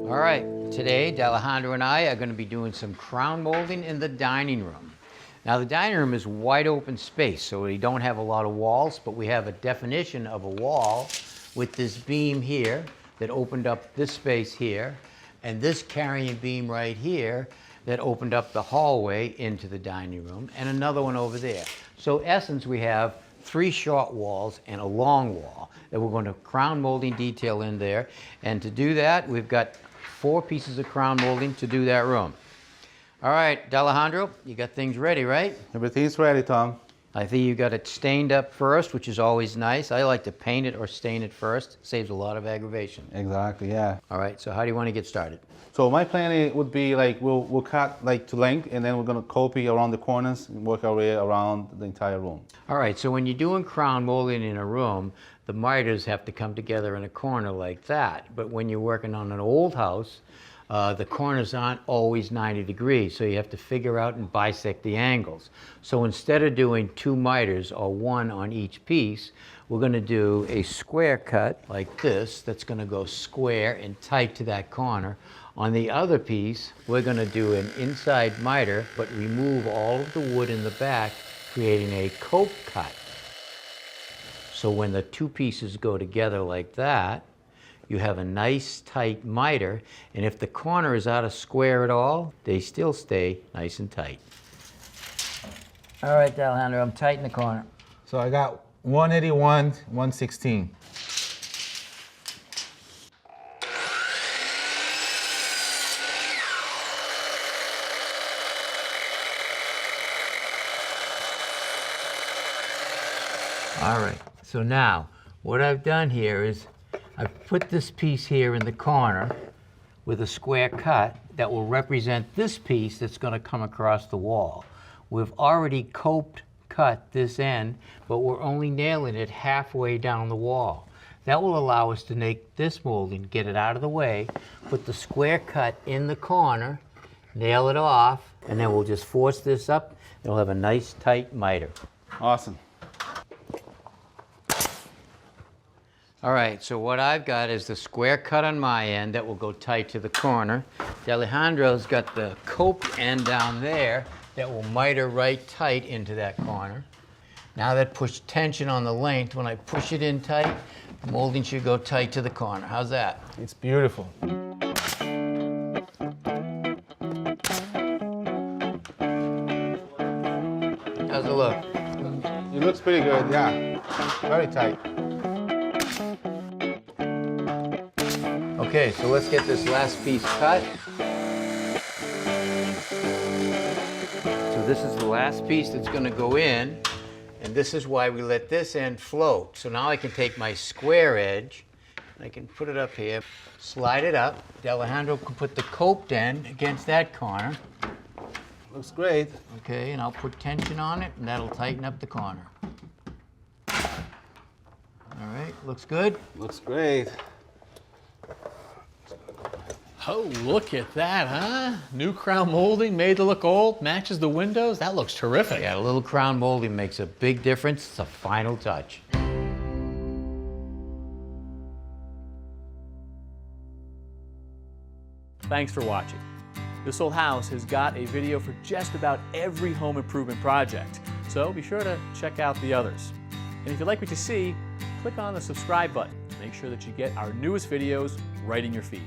All right, today Deliandro and I are going to be doing some crown molding in the dining room. Now the dining room is wide open space, so we don't have a lot of walls, but we have a definition of a wall with this beam here that opened up this space here, and this carrying beam right here that opened up the hallway into the dining room, and another one over there. So in essence, we have 3 short walls and a long wall that we're going to crown molding detail in there. And to do that, we've got 4 pieces of crown molding to do that room. All right, Deliandro, you got things ready, right? Everything's ready, Tom. I think you got it stained up first, which is always nice. I like to paint it or stain it first. Saves a lot of aggravation. Exactly, yeah. All right, so how do you want to get started? So my plan would be like we'll cut like to length, and then we're gonna copy around the corners and work our way around the entire room. All right, so when you're doing crown molding in a room, the miters have to come together in a corner like that. But when you're working on an old house, the corners aren't always 90 degrees, so you have to figure out and bisect the angles. So instead of doing 2 miters or 1 on each piece, we're going to do a square cut like this that's going to go square and tight to that corner. On the other piece, we're going to do an inside miter, but remove all of the wood in the back, creating a cope cut. So when the 2 pieces go together like that, you have a nice tight miter, and if the corner is out of square at all, they still stay nice and tight. All right, Deliandro, I'm tight in the corner. So I got 181, 116. All right, so now what I've done here is I've put this piece here in the corner with a square cut that will represent this piece that's going to come across the wall. We've already coped cut this end, but we're only nailing it halfway down the wall. That will allow us to make this molding, get it out of the way, put the square cut in the corner, nail it off, and then we'll just force this up, and we'll have a nice tight miter. Awesome. All right, so what I've got is the square cut on my end that will go tight to the corner. Deliandro's got the coped end down there that will miter right tight into that corner. Now that puts tension on the length. When I push it in tight, the molding should go tight to the corner. How's that? It's beautiful. How's it look? It looks pretty good, yeah. Very tight. Okay, so let's get this last piece cut. So this is the last piece that's going to go in, and this is why we let this end float. So now I can take my square edge, and I can put it up here, slide it up. Deliandro can put the coped end against that corner. Looks great. Okay, and I'll put tension on it, and that'll tighten up the corner. All right, looks good? Looks great. Oh, look at that, huh? New crown molding, made to look old, matches the windows. That looks terrific. Yeah, a little crown molding makes a big difference. It's a final touch. Thanks for watching. This Old House has got a video for just about every home improvement project, so be sure to check out the others. And if you like what you see, click on the subscribe button to make sure that you get our newest videos right in your feed.